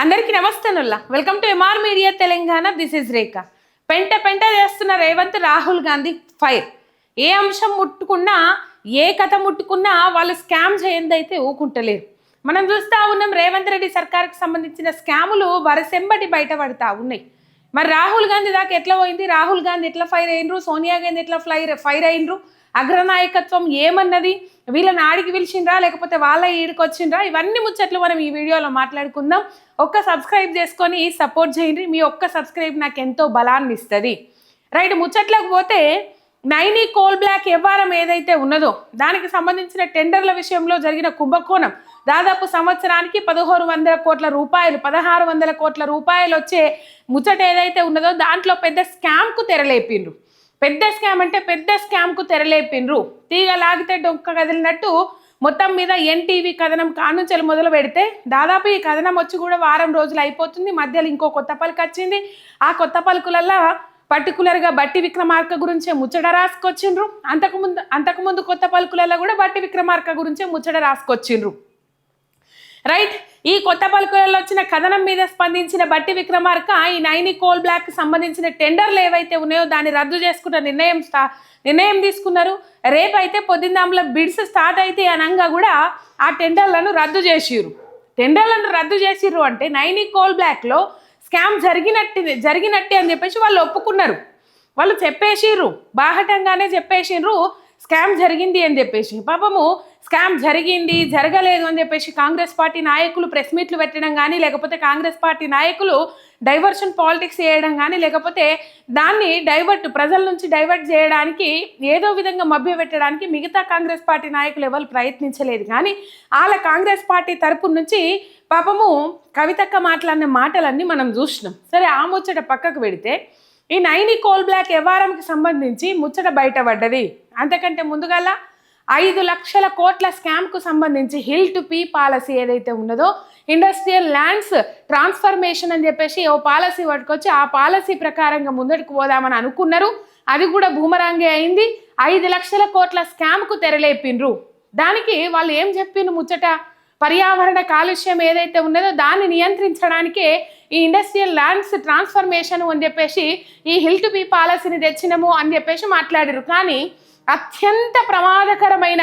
అందరికీ నమస్తేనుల్లా welcome to MR media Telangana. This is Rekha. పెంట చేస్తున్న రేవంత్ రాహుల్ గాంధీ ఫైర్. ఏ అంశం ముట్టుకున్నా, ఏ కథ ముట్టుకున్నా వాళ్ళు స్కామ్ చేయందైతే ఊకుంటలేరు. మనం చూస్తూ ఉన్నాం రేవంత్ రెడ్డి సర్కార్కి సంబంధించిన స్కాములు వరసెంబటి బయటపడతా ఉన్నాయి. మరి రాహుల్ గాంధీ దాకా ఎట్లా పోయింది, రాహుల్ గాంధీ ఎట్లా ఫైర్ అయినరు, సోనియా గాంధీ ఎట్లా ఫైర్ అయినరు, అగ్రనాయకత్వం ఏమన్నది, వీళ్ళని ఆడికి పిలిచిండ్రా లేకపోతే వాళ్ళ ఈడికి వచ్చిండ్రా, ఇవన్నీ ముచ్చట్లు మనం ఈ వీడియోలో మాట్లాడుకుందాం. ఒక్క సబ్స్క్రైబ్ చేసుకొని సపోర్ట్ చేయండి. మీ ఒక్క సబ్స్క్రైబ్ నాకు ఎంతో బలాన్ని ఇస్తుంది. రైట్, ముచ్చట్లకు పోతే నైని కోల్ బ్లాక్ వ్యవహారం ఏదైతే ఉన్నదో దానికి సంబంధించిన టెండర్ల విషయంలో జరిగిన కుంభకోణం దాదాపు సంవత్సరానికి 1,100 కోట్ల రూపాయలు 1,600 కోట్ల రూపాయలు వచ్చే ముచ్చట ఏదైతే ఉన్నదో దాంట్లో పెద్ద స్కామ్కు తెరలేపిండ్రు. పెద్ద స్కామ్ అంటే పెద్ద స్కామ్కు తెరలేపిండ్రు. తీగ లాగితే డొక్క కదిలినట్టు మొత్తం మీద ఎన్టీవీ కథనం కానుంచెలు మొదలు పెడితే దాదాపు ఈ కథనం వచ్చి కూడా వారం రోజులు అయిపోతుంది. మధ్యలో ఇంకో కొత్త పలుకు వచ్చింది. ఆ కొత్త పలుకులల్లో పర్టికులర్గా బట్టి విక్రమార్క గురించే ముచ్చట రాసుకొచ్చిండ్రు. అంతకుముందు కొత్త పలుకులలో కూడా బట్టి విక్రమార్క గురించే ముచ్చట రాసుకొచ్చిండ్రు. రైట్, ఈ కొత్త పలుకులలో వచ్చిన కథనం మీద స్పందించిన బట్టి విక్రమార్క ఈ నైని కోల్ బ్లాక్ సంబంధించిన టెండర్లు ఏవైతే ఉన్నాయో దాన్ని రద్దు చేసుకున్న నిర్ణయం తీసుకున్నారు. రేపైతే పొద్దున్నాంలో బిడ్స్ స్టార్ట్ అయితే అనంగా కూడా ఆ టెండర్లను రద్దు చేసిర్రు అంటే నైని కోల్ బ్లాక్లో స్కామ్ జరిగినట్టే అని చెప్పేసి వాళ్ళు ఒప్పుకున్నారు. వాళ్ళు చెప్పేసిర్రు, బాహటంగానే చెప్పేసిర్రు స్కామ్ జరిగింది అని చెప్పేసి. పాపము స్కామ్ జరిగింది జరగలేదు అని చెప్పేసి కాంగ్రెస్ పార్టీ నాయకులు ప్రెస్ మీట్లు పెట్టడం కానీ, లేకపోతే కాంగ్రెస్ పార్టీ నాయకులు డైవర్షన్ పాలిటిక్స్ చేయడం కానీ, లేకపోతే దాన్ని ప్రజల నుంచి డైవర్ట్ చేయడానికి ఏదో విధంగా మభ్యపెట్టడానికి మిగతా కాంగ్రెస్ పార్టీ నాయకులు ఎవరు ప్రయత్నించలేదు. కానీ వాళ్ళ కాంగ్రెస్ పార్టీ తరపు నుంచి పాపము కవితక్క మాట్లాడిన మాటలన్నీ మనం చూసినాం. సరే, ఆ ముచ్చట పక్కకు పెడితే ఈ నైని కోల్ బ్లాక్ వ్యవహారంకి సంబంధించి ముచ్చట బయటపడ్డది. అంతకంటే ముందుగల 5 లక్షల కోట్ల స్కామ్కు సంబంధించి హిల్ టు పీ పాలసీ ఏదైతే ఉన్నదో ఇండస్ట్రియల్ ల్యాండ్స్ ట్రాన్స్ఫర్మేషన్ అని చెప్పేసి ఓ పాలసీ పట్టుకొచ్చి ఆ పాలసీ ప్రకారంగా ముందడుకు పోదామని అనుకున్నారు. అది కూడా బూమరాంగే అయింది. 5 లక్షల కోట్ల స్కామ్కు తెరలేపిండ్రు. దానికి వాళ్ళు ఏం చెప్పిండ్రు ముచ్చట, పర్యావరణ కాలుష్యం ఏదైతే ఉన్నదో దాన్ని నియంత్రించడానికే ఈ ఇండస్ట్రియల్ ల్యాండ్స్ ట్రాన్స్ఫర్మేషన్ అని చెప్పేసి ఈ హిల్ టు బీ పాలసీని తెచ్చినము అని చెప్పేసి మాట్లాడారు. కానీ అత్యంత ప్రమాదకరమైన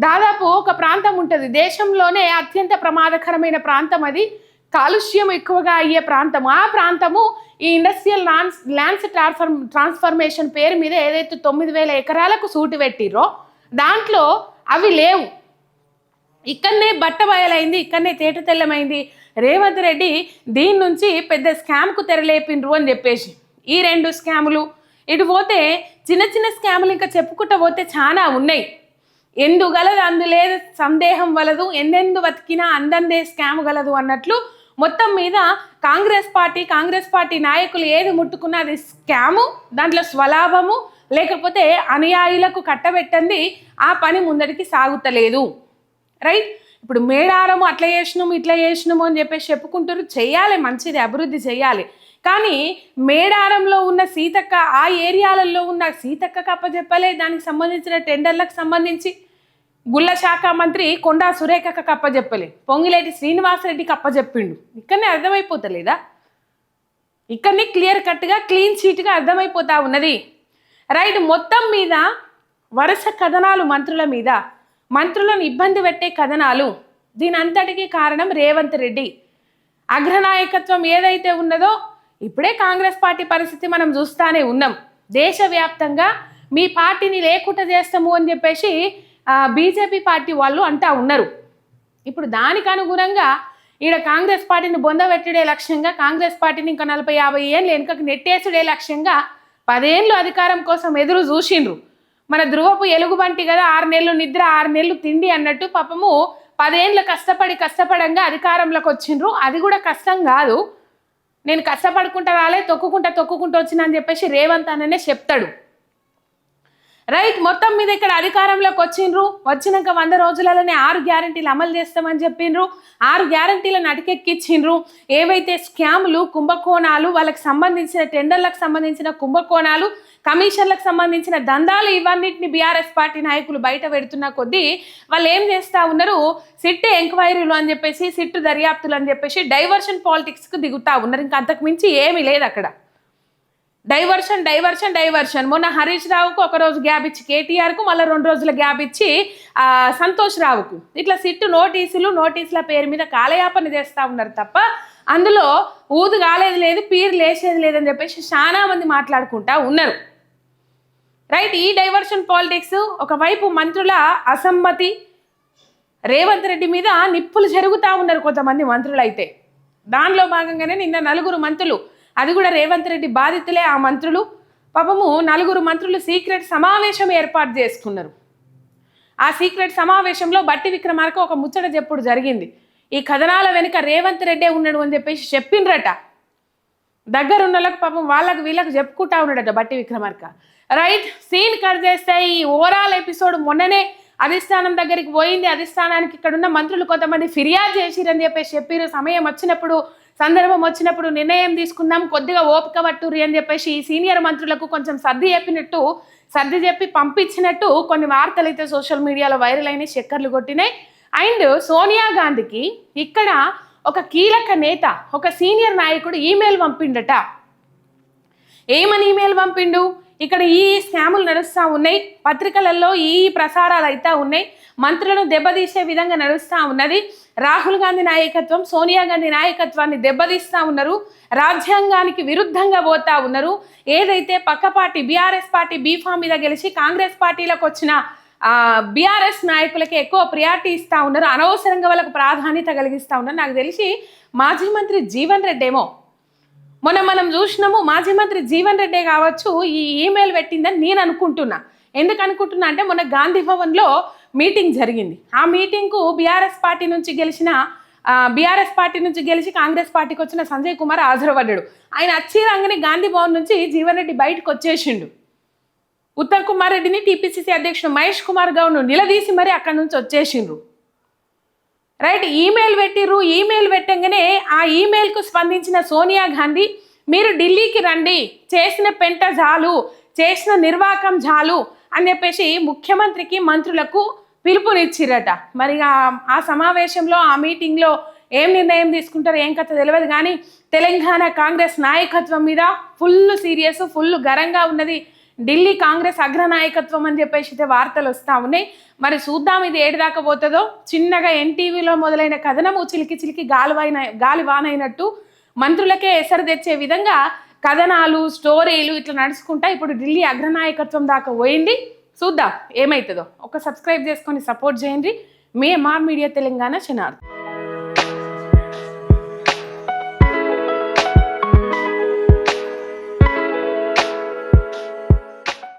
దాదాపు ఒక ప్రాంతం ఉంటుంది దేశంలోనే, అత్యంత ప్రమాదకరమైన ప్రాంతం అది, కాలుష్యం ఎక్కువగా అయ్యే ప్రాంతం. ఆ ప్రాంతము ఈ ఇండస్ట్రియల్ ల్యాండ్స్ ట్రాన్స్ఫర్మేషన్ పేరు మీద ఏదైతే 9,000 ఎకరాలకు సూటి పెట్టిరో దాంట్లో అవి లేవు. ఇక్కడనే బట్టబయలైంది, ఇక్కడనే తేట తెల్లమైంది. రేవంత్ రెడ్డి దీని నుంచి పెద్ద స్కామ్కు తెరలేపిండ్రు అని చెప్పేసి ఈ 2 స్కాములు ఇటు పోతే చిన్న స్కాములు ఇంకా చెప్పుకుంటూ పోతే చాలా ఉన్నాయి. ఎందుగలదు అందులేదు సందేహం వలదు, ఎందెందు బతికినా అందందే స్కామ్ గలదు అన్నట్లు మొత్తం మీద కాంగ్రెస్ పార్టీ నాయకులు ఏది ముట్టుకున్నా అది స్కాము, దాంట్లో స్వలాభము లేకపోతే అనుయాయులకు కట్టబెట్టండి ఆ పని ముందడికి సాగుతలేదు. రైట్, ఇప్పుడు మేడారము అట్లా చేసినాము ఇట్లా చేసినాము అని చెప్పేసి చెప్పుకుంటారు. చేయాలి, మంచిది, అభివృద్ధి చేయాలి. కానీ మేడారంలో ఉన్న సీతక్క, ఆ ఏరియాలలో ఉన్న సీతక్కకు అప్పచెప్పలే. దానికి సంబంధించిన టెండర్లకు సంబంధించి గుళ్ళ శాఖ మంత్రి కొండా సురేఖకు అప్పచెప్పలే, పొంగిలేటి శ్రీనివాసరెడ్డికి అప్పచెప్పిండు. ఇక్కడనే అర్థమైపోతలేదా? ఇక్కడనే క్లియర్ కట్గా క్లీన్ చీట్గా అర్థమైపోతా ఉన్నది. రైట్, మొత్తం మీద వరుస కథనాలు మంత్రుల మీద, మంత్రులను ఇబ్బంది పెట్టే కథనాలు. దీని అంతటికీ కారణం రేవంత్ రెడ్డి అగ్రనాయకత్వం ఏదైతే ఉన్నదో. ఇప్పుడే కాంగ్రెస్ పార్టీ పరిస్థితి మనం చూస్తూనే ఉన్నాం. దేశవ్యాప్తంగా మీ పార్టీని లేకుండా చేస్తాము అని చెప్పేసి బీజేపీ పార్టీ వాళ్ళు అంటా ఉన్నారు. ఇప్పుడు దానికి అనుగుణంగా ఈడ కాంగ్రెస్ పార్టీని బొందబెట్టుడే లక్ష్యంగా, కాంగ్రెస్ పార్టీని ఇంకా 40-50 ఏళ్ళు వెనుకకు నెట్టేసుడే లక్ష్యంగా 10 ఏళ్ళు అధికారం కోసం ఎదురు చూసిండ్రు. మన ధ్రువపు ఎలుగుబంటి కదా, 6 నెలలు నిద్ర 6 నెలలు తిండి అన్నట్టు పాపము 10 ఏళ్ళు కష్టపడంగా అధికారంలోకి వచ్చిండ్రు. అది కూడా కష్టం కాదు, నేను కష్టపడుకుంటా రాలే, తొక్కుకుంటూ వచ్చిన అని చెప్పేసి రేవంత్ అన్ననే చెప్తాడు. రైట్, మొత్తం మీద ఇక్కడ అధికారంలోకి వచ్చినాక 100 రోజులలోనే 6 గ్యారంటీలు అమలు చేస్తామని చెప్పిండ్రు. 6 గ్యారంటీలను అటకెక్కించిండ్రు. ఏవైతే స్కాములు కుంభకోణాలు వాళ్ళకి సంబంధించిన టెండర్లకు సంబంధించిన కుంభకోణాలు కమిషన్లకు సంబంధించిన దందాలు ఇవన్నిటిని బీఆర్ఎస్ పార్టీ నాయకులు బయట పెడుతున్న కొద్దీ వాళ్ళు ఏం చేస్తూ ఉన్నారు, సిట్ ఎంక్వైరీలు అని చెప్పేసి, సిట్ దర్యాప్తులు అని చెప్పేసి డైవర్షన్ పాలిటిక్స్కు దిగుతూ ఉన్నారు. ఇంకా అంతకు మించి ఏమీ లేదు అక్కడ. Diversion diversion diversion. మొన్న హరీష్ రావుకు ఒక రోజు గ్యాప్ ఇచ్చి కేటీఆర్కు, మళ్ళీ 2 రోజుల గ్యాప్ ఇచ్చి సంతోష్ రావుకు, ఇట్లా సిట్టు నోటీసుల పేరు మీద కాలయాపన చేస్తూ ఉన్నారు తప్ప అందులో ఊదు కాలేదు లేదు, పీరు లేచేది లేదని చెప్పేసి చాలా మంది మాట్లాడుకుంటా ఉన్నారు. రైట్. ఈ డైవర్షన్ పాలిటిక్స్ ఒకవైపు మంత్రుల అసమ్మతి, రేవంత్ రెడ్డి మీద నిప్పులు జరుగుతూ ఉన్నారు కొంతమంది మంత్రులు. అయితే దానిలో భాగంగానే నిన్న 4 మంత్రులు, అది కూడా రేవంత్ రెడ్డి బాధితులే ఆ మంత్రులు, పాపము 4 మంత్రులు సీక్రెట్ సమావేశం ఏర్పాటు చేసుకున్నారు. ఆ సీక్రెట్ సమావేశంలో బట్టి విక్రమార్క ఒక ముచ్చట చెప్పుడు జరిగింది. ఈ కథనాల వెనుక రేవంత్ రెడ్డే ఉన్నాడు అని చెప్పేసి చెప్పిండ్రట. దగ్గరున్న వాళ్ళకి పాపం వాళ్ళకు వీళ్ళకు చెప్పుకుంటా ఉన్నాడట బట్టి విక్రమార్క. రైట్. సీన్ కట్ చేస్తే ఈ ఓవరాల్ ఎపిసోడ్ మొన్ననే అధిష్టానం దగ్గరికి పోయింది. అధిష్టానానికి ఇక్కడున్న మంత్రులు కొంతమంది ఫిర్యాదు చేసిరని చెప్పేసి చెప్పారు. సమయం వచ్చినప్పుడు, సందర్భం వచ్చినప్పుడు నిర్ణయం తీసుకుందాం, కొద్దిగా ఓపిక పట్టుర్రి అని చెప్పేసి ఈ సీనియర్ మంత్రులకు కొంచెం సర్ది చెప్పి పంపించినట్టు కొన్ని వార్తలు అయితే సోషల్ మీడియాలో వైరల్ అయినాయి, చక్కర్లు కొట్టినాయి. అండ్ సోనియా గాంధీకి ఇక్కడ ఒక కీలక నేత, ఒక సీనియర్ నాయకుడు ఈమెయిల్ పంపిండట. ఏమని ఈమెయిల్ పంపిండు? ఇక్కడ ఈ స్కాములు నడుస్తూ ఉన్నాయి, పత్రికలలో ఈ ప్రసారాలు అయితే ఉన్నాయి, మంత్రులను దెబ్బతీసే విధంగా నడుస్తూ ఉన్నది, రాహుల్ గాంధీ నాయకత్వం సోనియా గాంధీ నాయకత్వాన్ని దెబ్బతీస్తూ ఉన్నారు, రాజ్యాంగానికి విరుద్ధంగా పోతా ఉన్నారు. ఏదైతే పక్క పార్టీ బీఆర్ఎస్ పార్టీ బీఫామ్ మీద గెలిచి కాంగ్రెస్ పార్టీలకు వచ్చిన బీఆర్ఎస్ నాయకులకి ఎక్కువ ప్రియారిటీ ఇస్తూ ఉన్నారు, అనవసరంగా వాళ్ళకు ప్రాధాన్యత కలిగిస్తూ ఉన్నారు. నాకు తెలిసి మాజీ మంత్రి జీవన్ రెడ్డి ఏమో మొన్న మనం చూసినాము, మాజీ మంత్రి జీవన్ రెడ్డే కావచ్చు ఈ ఈమెయిల్ పెట్టిందని నేను అనుకుంటున్నా. ఎందుకు అనుకుంటున్నా అంటే మొన్న గాంధీ భవన్లో మీటింగ్ జరిగింది. ఆ మీటింగ్కు బీఆర్ఎస్ పార్టీ నుంచి గెలిచి కాంగ్రెస్ పార్టీకి వచ్చిన సంజయ్ కుమార్ హాజరుపడ్డాడు. ఆయన వచ్చిరంగానే గాంధీ భవన్ నుంచి జీవన్ రెడ్డి బయటకు వచ్చేసిండు. ఉత్తమ్ కుమార్ రెడ్డిని, టీపీసీసీ అధ్యక్షుడు మహేష్ కుమార్ గౌడ్ను నిలదీసి మరి అక్కడి నుంచి వచ్చేసిండ్రు. రైట్. ఈమెయిల్ పెట్టిర్రు. ఈమెయిల్ పెట్టంగానే ఆ ఈమెయిల్కు స్పందించిన సోనియా గాంధీ, మీరు ఢిల్లీకి రండి, చేసిన పెంట చాలు, చేసిన నిర్వాకం చాలు అని చెప్పేసి ముఖ్యమంత్రికి మంత్రులకు పిలుపునిచ్చిరట. మరి ఆ సమావేశంలో, ఆ మీటింగ్లో ఏం నిర్ణయం తీసుకుంటారో ఏం కథ తెలియదు. కానీ తెలంగాణ కాంగ్రెస్ నాయకత్వం మీద ఫుల్ సీరియస్, ఫుల్ గరంగా ఉన్నది ఢిల్లీ కాంగ్రెస్ అగ్రనాయకత్వం అని చెప్పేసి అయితే వార్తలు వస్తూ ఉన్నాయి. మరి చూద్దాం ఇది ఏడు దాకా పోతుందో. చిన్నగా ఎన్టీవీలో మొదలైన కథనము చిలికి గాలివానైనట్టు మంత్రులకే ఎసరు తెచ్చే విధంగా కథనాలు, స్టోరీలు ఇట్లా నడుచుకుంటా ఇప్పుడు ఢిల్లీ అగ్రనాయకత్వం దాకా పోయింది. చూద్దాం ఏమవుతుందో. ఒక సబ్స్క్రైబ్ చేసుకొని సపోర్ట్ చేయండి. మీ ఎంఆర్ మీడియా తెలంగాణ ఛానల్.